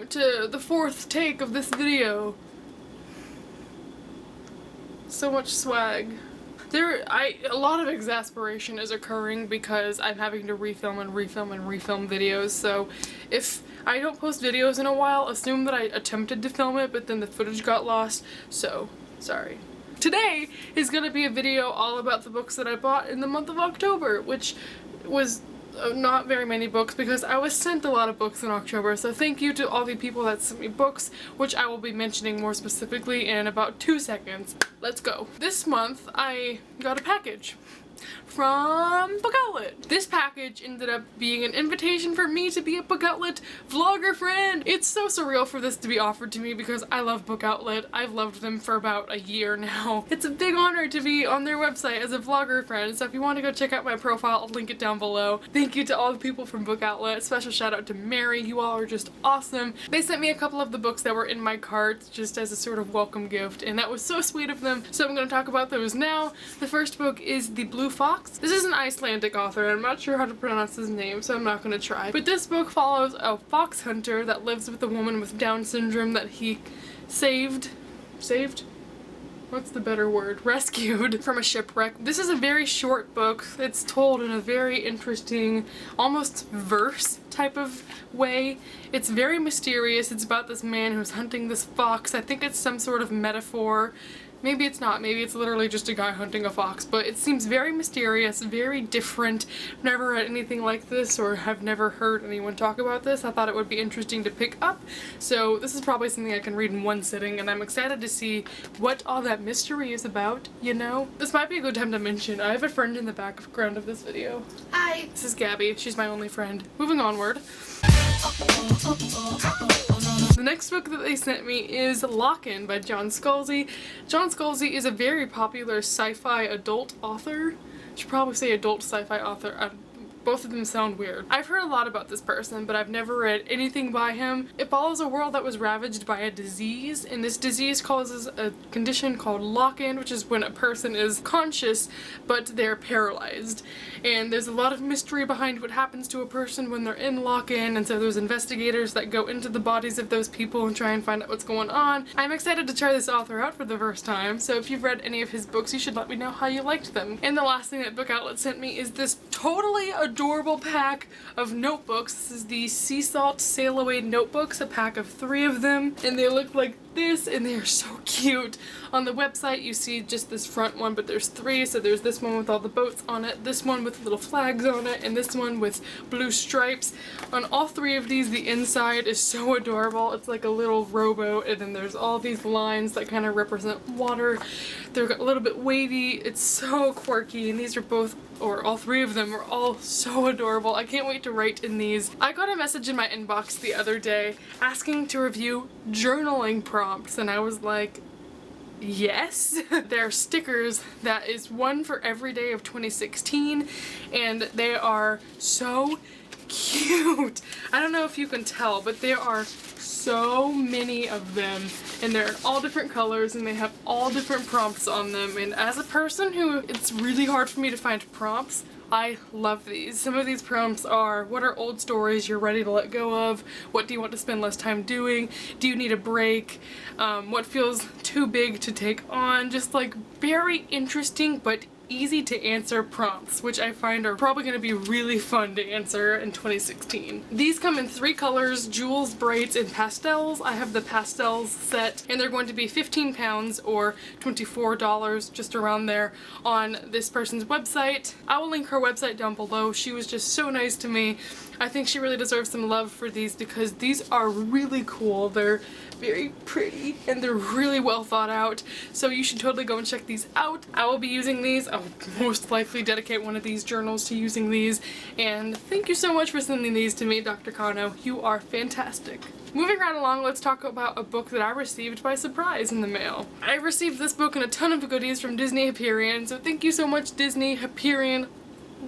welcome to the 4th take of this video. So much swag. A lot of exasperation is occurring because I'm having to refilm videos, so if I don't post videos in a while, assume that I attempted to film it, but then the footage got lost, so sorry. Today is going to be a video all about the books that I bought in the month of October, which was not very many books because I was sent a lot of books in October, so thank you to all the people that sent me books, which I will be mentioning more specifically in about 2 seconds. Let's go. This month I got a package from BOOKOUTLET. This package ended up being an invitation for me to be a BOOKOUTLET vlogger friend. It's so surreal for this to be offered to me because I love BOOKOUTLET. I've loved them for about a year now. It's a big honor to be on their website as a vlogger friend, so if you want to go check out my profile, I'll link it down below. Thank you to all the people from BOOKOUTLET. Special shout out to Mary. You all are just awesome. They sent me a couple of the books that were in my cart just as a sort of welcome gift, and that was so sweet of them, so I'm going to talk about those now. The first book is The Blue Fox. This is an Icelandic author, and I'm not sure how to pronounce his name, so I'm not going to try. But this book follows a fox hunter that lives with a woman with Down syndrome that he saved? What's the better word? Rescued from a shipwreck. This is a very short book. It's told in a very interesting, almost verse type of way. It's very mysterious. It's about this man who's hunting this fox. I think it's some sort of metaphor. Maybe it's not. Maybe it's literally just a guy hunting a fox, but it seems very mysterious, very different. I've never read anything like this, or have never heard anyone talk about this. I thought it would be interesting to pick up, so this is probably something I can read in one sitting, and I'm excited to see what all that mystery is about, you know? This might be a good time to mention, I have a friend in the background of this video. Hi! This is Gabby. She's my only friend. Moving onward. The next book that they sent me is Lock-In by John Scalzi. John Scalzi is a very popular sci-fi adult author. I should probably say adult sci-fi author. Both of them sound weird. I've heard a lot about this person, but I've never read anything by him. It follows a world that was ravaged by a disease, and this disease causes a condition called lock-in, which is when a person is conscious, but they're paralyzed. And there's a lot of mystery behind what happens to a person when they're in lock-in, and so there's investigators that go into the bodies of those people and try and find out what's going on. I'm excited to try this author out for the first time, so if you've read any of his books, you should let me know how you liked them. And the last thing that BOOKOUTLET sent me is this totally adorable pack of notebooks. This is the Sea Salt Sail Away notebooks, a pack of 3 of them, and they look like this, and they are so cute. On the website you see just this front one, but there's 3, so there's this one with all the boats on it, this one with little flags on it, and this one with blue stripes. On all 3 of these, the inside is so adorable. It's like a little rowboat, and then there's all these lines that kind of represent water. They're a little bit wavy. It's so quirky, and these are both, or all 3 of them are all so adorable. I can't wait to write in these. I got a message in my inbox the other day asking to review journaling prompts, and I was like, yes. There are stickers that is one for every day of 2016, and they are so cute. I don't know if you can tell, but there are so many of them, and they're in all different colors, and they have all different prompts on them, and as a person who it's really hard for me to find prompts, I love these. Some of these prompts are, what are old stories you're ready to let go of? What do you want to spend less time doing? Do you need a break? What feels too big to take on? Just like very interesting but easy to answer prompts, which I find are probably going to be really fun to answer in 2016. These come in 3 colors, jewels, braids, and pastels. I have the pastels set, and they're going to be £15 or $24, just around there, on this person's website. I will link her website down below. She was just so nice to me. I think she really deserves some love for these because these are really cool. They're very pretty and they're really well thought out, so you should totally go and check these out. I will be using these. I'll most likely dedicate one of these journals to using these, and thank you so much for sending these to me, Dr. Kano. You are fantastic. Moving right along, let's talk about a book that I received by surprise in the mail. I received this book and a ton of goodies from Disney Hyperion, so thank you so much, Disney Hyperion.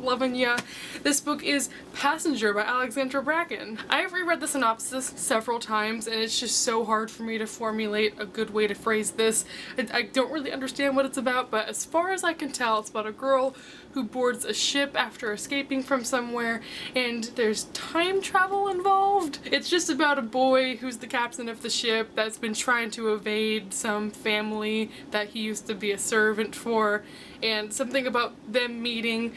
loving ya. This book is Passenger by Alexandra Bracken. I have reread the synopsis several times and it's just so hard for me to formulate a good way to phrase this. I don't really understand what it's about, but as far as I can tell, it's about a girl who boards a ship after escaping from somewhere, and there's time travel involved. It's just about a boy who's the captain of the ship that's been trying to evade some family that he used to be a servant for, and something about them meeting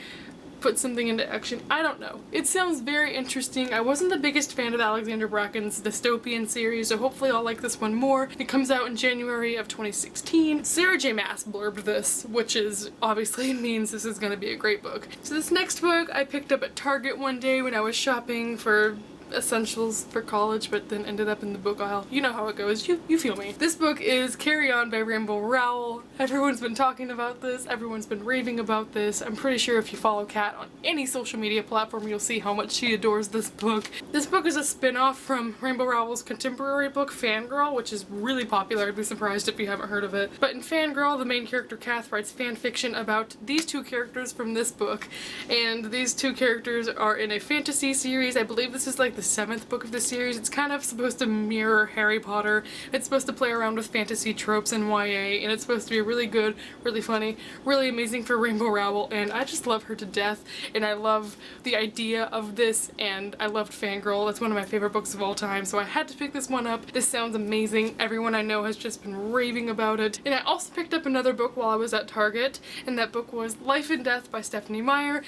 put something into action. I don't know. It sounds very interesting. I wasn't the biggest fan of Alexandra Bracken's dystopian series, so hopefully I'll like this one more. It comes out in January of 2016. Sarah J. Maas blurbed this, which is obviously means this is gonna be a great book. So this next book I picked up at Target one day when I was shopping for essentials for college, but then ended up in the book aisle. You know how it goes. You feel me. This book is Carry On by Rainbow Rowell. Everyone's been talking about this. Everyone's been raving about this. I'm pretty sure if you follow Kat on any social media platform, you'll see how much she adores this book. This book is a spin-off from Rainbow Rowell's contemporary book, Fangirl, which is really popular. I'd be surprised if you haven't heard of it. But in Fangirl, the main character, Kath, writes fan fiction about these two characters from this book. And these two characters are in a fantasy series. I believe this is like the 7th book of the series. It's kind of supposed to mirror Harry Potter. It's supposed to play around with fantasy tropes and YA, and it's supposed to be really good, really funny, really amazing for Rainbow Rowell, and I just love her to death, and I love the idea of this, and I loved Fangirl. That's one of my favorite books of all time, so I had to pick this one up. This sounds amazing. Everyone I know has just been raving about it. And I also picked up another book while I was at Target, and that book was Life and Death by Stephanie Meyer.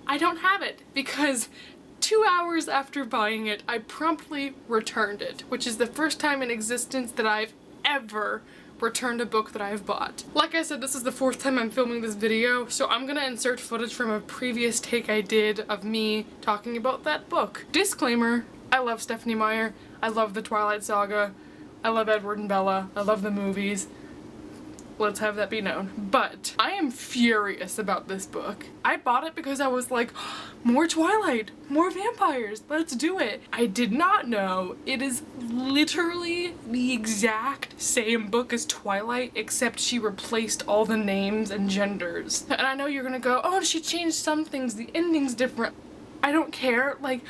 I don't have it because 2 hours after buying it, I promptly returned it, which is the first time in existence that I've ever returned a book that I've bought. Like I said, this is the 4th time I'm filming this video, so I'm gonna insert footage from a previous take I did of me talking about that book. Disclaimer, I love Stephanie Meyer, I love the Twilight Saga, I love Edward and Bella, I love the movies. Let's have that be known. But I am furious about this book. I bought it because I was like, more Twilight, more vampires, let's do it. I did not know it is literally the exact same book as Twilight, except she replaced all the names and genders. And I know you're gonna go, oh, she changed some things, the ending's different. I don't care, like,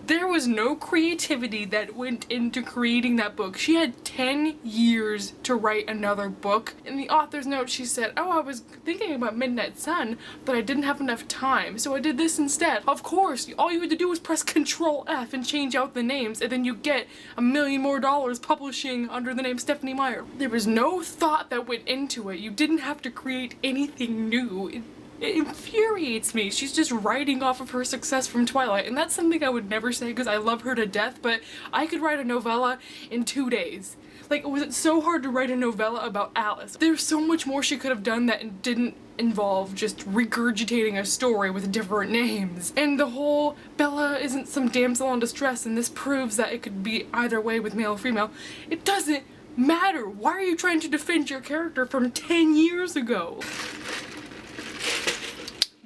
there was no creativity that went into creating that book. She had 10 years to write another book. In the author's note, she said, oh, I was thinking about Midnight Sun, but I didn't have enough time, so I did this instead. Of course, all you had to do was press Control F and change out the names, and then you get $1 million more publishing under the name Stephanie Meyer. There was no thought that went into it. You didn't have to create anything new. It infuriates me. She's just writing off of her success from Twilight, and that's something I would never say because I love her to death, but I could write a novella in 2 days. Like, was it so hard to write a novella about Alice? There's so much more she could have done that didn't involve just regurgitating a story with different names. And the whole Bella isn't some damsel in distress and this proves that it could be either way with male or female. It doesn't matter. Why are you trying to defend your character from 10 years ago?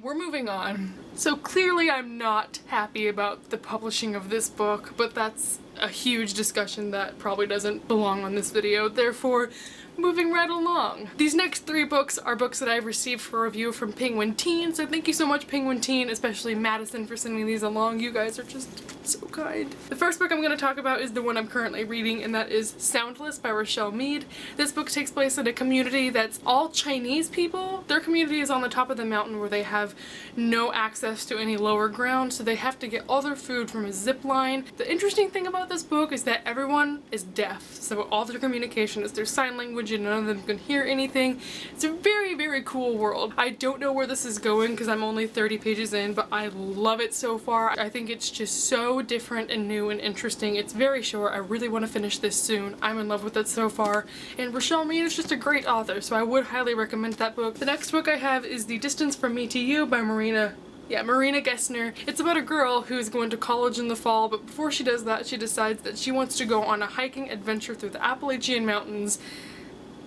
We're moving on. So clearly I'm not happy about the publishing of this book, but that's a huge discussion that probably doesn't belong on this video, therefore moving right along. These next 3 books are books that I've received for review from Penguin Teen, so thank you so much Penguin Teen, especially Madison for sending these along. You guys are just so kind. The first book I'm going to talk about is the one I'm currently reading, and that is Soundless by Rochelle Mead. This book takes place in a community that's all Chinese people. Their community is on the top of the mountain where they have no access to any lower ground, so they have to get all their food from a zip line. The interesting thing about this book is that everyone is deaf, so all their communication is through sign language and none of them can hear anything. It's a very, very cool world. I don't know where this is going because I'm only 30 pages in, but I love it so far. I think it's just so different and new and interesting. It's very short. I really want to finish this soon. I'm in love with it so far, and Rochelle Mead is just a great author, so I would highly recommend that book. The next book I have is The Distance from Me to You by Marina Gessner. It's about a girl who's going to college in the fall, but before she does that, she decides that she wants to go on a hiking adventure through the Appalachian Mountains.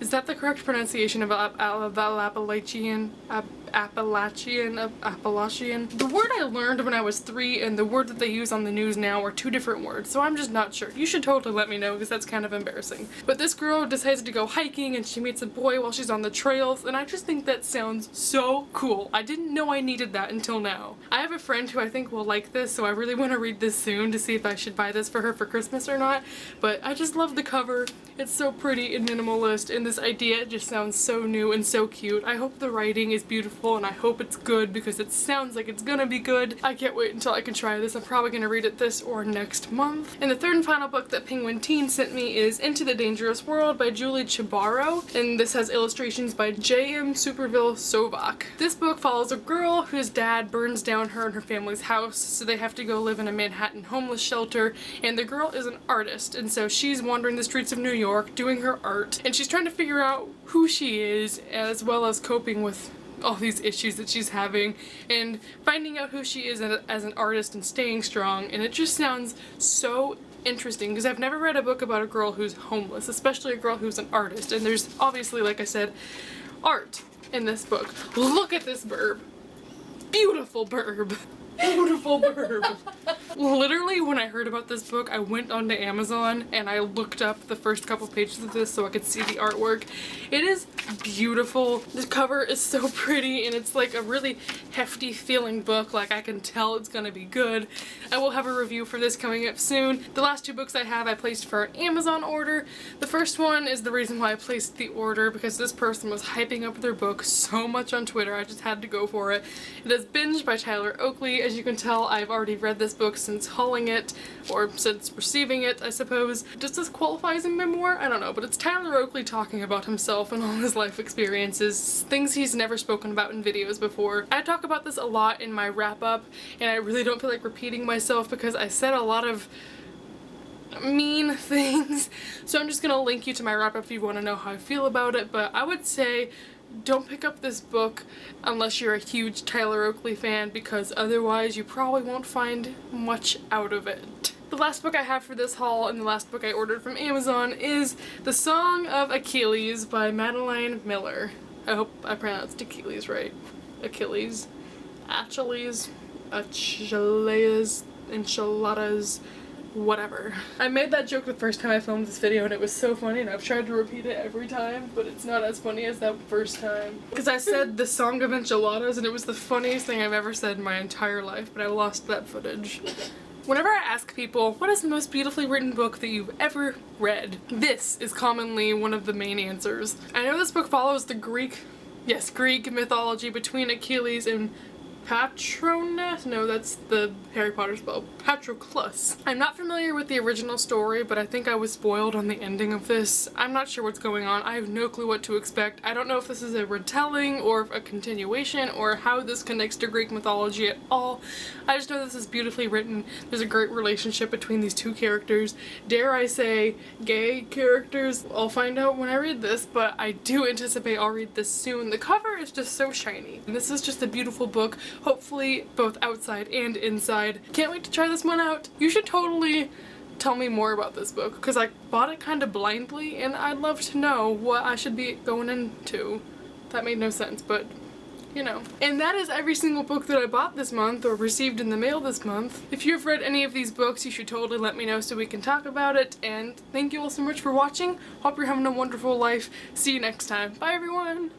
Is that the correct pronunciation of Appalachian? Appalachian. The word I learned when I was 3 and the word that they use on the news now are 2 different words, so I'm just not sure. You should totally let me know because that's kind of embarrassing. But this girl decides to go hiking and she meets a boy while she's on the trails, and I just think that sounds so cool. I didn't know I needed that until now. I have a friend who I think will like this, so I really want to read this soon to see if I should buy this for her for Christmas or not, but I just love the cover. It's so pretty and minimalist, and this idea just sounds so new and so cute. I hope the writing is beautiful and I hope it's good because it sounds like it's gonna be good. I can't wait until I can try this. I'm probably gonna read it this or next month. And the third and final book that Penguin Teen sent me is Into the Dangerous World by Julie Chabarro, and this has illustrations by J.M. Superville Sovak. This book follows a girl whose dad burns down her and her family's house, so they have to go live in a Manhattan homeless shelter, and the girl is an artist, and so she's wandering the streets of New York doing her art, and she's trying to figure out who she is as well as coping with all these issues that she's having and finding out who she is as an artist and staying strong, and it just sounds so interesting because I've never read a book about a girl who's homeless, especially a girl who's an artist, and there's obviously, like I said, art in this book. Look at this burb. Beautiful burb. Beautiful burb. Literally, when I heard about this book, I went onto Amazon and I looked up the first couple pages of this so I could see the artwork. It is beautiful. The cover is so pretty and it's like a really hefty feeling book. Like, I can tell it's gonna be good. I will have a review for this coming up soon. The last 2 books I have I placed for an Amazon order. The first one is the reason why I placed the order, because this person was hyping up their book so much on Twitter. I just had to go for it. It is Binge by Tyler Oakley. As you can tell, I've already read this book since hauling it, or since receiving it, I suppose. Does this qualify as a memoir? I don't know, but it's Tyler Oakley talking about himself and all his life experiences, things he's never spoken about in videos before. I talk about this a lot in my wrap-up, and I really don't feel like repeating myself because I said a lot of mean things, so I'm just gonna link you to my wrap-up if you want to know how I feel about it, but I would say don't pick up this book unless you're a huge Tyler Oakley fan, because otherwise you probably won't find much out of it. The last book I have for this haul and the last book I ordered from Amazon is The Song of Achilles by Madeline Miller. I hope I pronounced Achilles right. Achilles. Achilles. Enchiladas. Whatever. I made that joke the first time I filmed this video and it was so funny, and I've tried to repeat it every time, but it's not as funny as that first time. Because I said the song of enchiladas and it was the funniest thing I've ever said in my entire life, but I lost that footage. Whenever I ask people, what is the most beautifully written book that you've ever read? This is commonly one of the main answers. I know this book follows the Greek mythology between Achilles and Patronus? No, that's the Harry Potter spell. Patroclus. I'm not familiar with the original story, but I think I was spoiled on the ending of this. I'm not sure what's going on. I have no clue what to expect. I don't know if this is a retelling or a continuation or how this connects to Greek mythology at all. I just know this is beautifully written. There's a great relationship between these 2 characters. Dare I say, gay characters? I'll find out when I read this, but I do anticipate I'll read this soon. The cover is just so shiny. And this is just a beautiful book. Hopefully both outside and inside. Can't wait to try this one out. You should totally tell me more about this book because I bought it kind of blindly and I'd love to know what I should be going into. That made no sense, but you know. And that is every single book that I bought this month or received in the mail this month. If you've read any of these books, you should totally let me know so we can talk about it, and thank you all so much for watching. Hope you're having a wonderful life. See you next time. Bye everyone!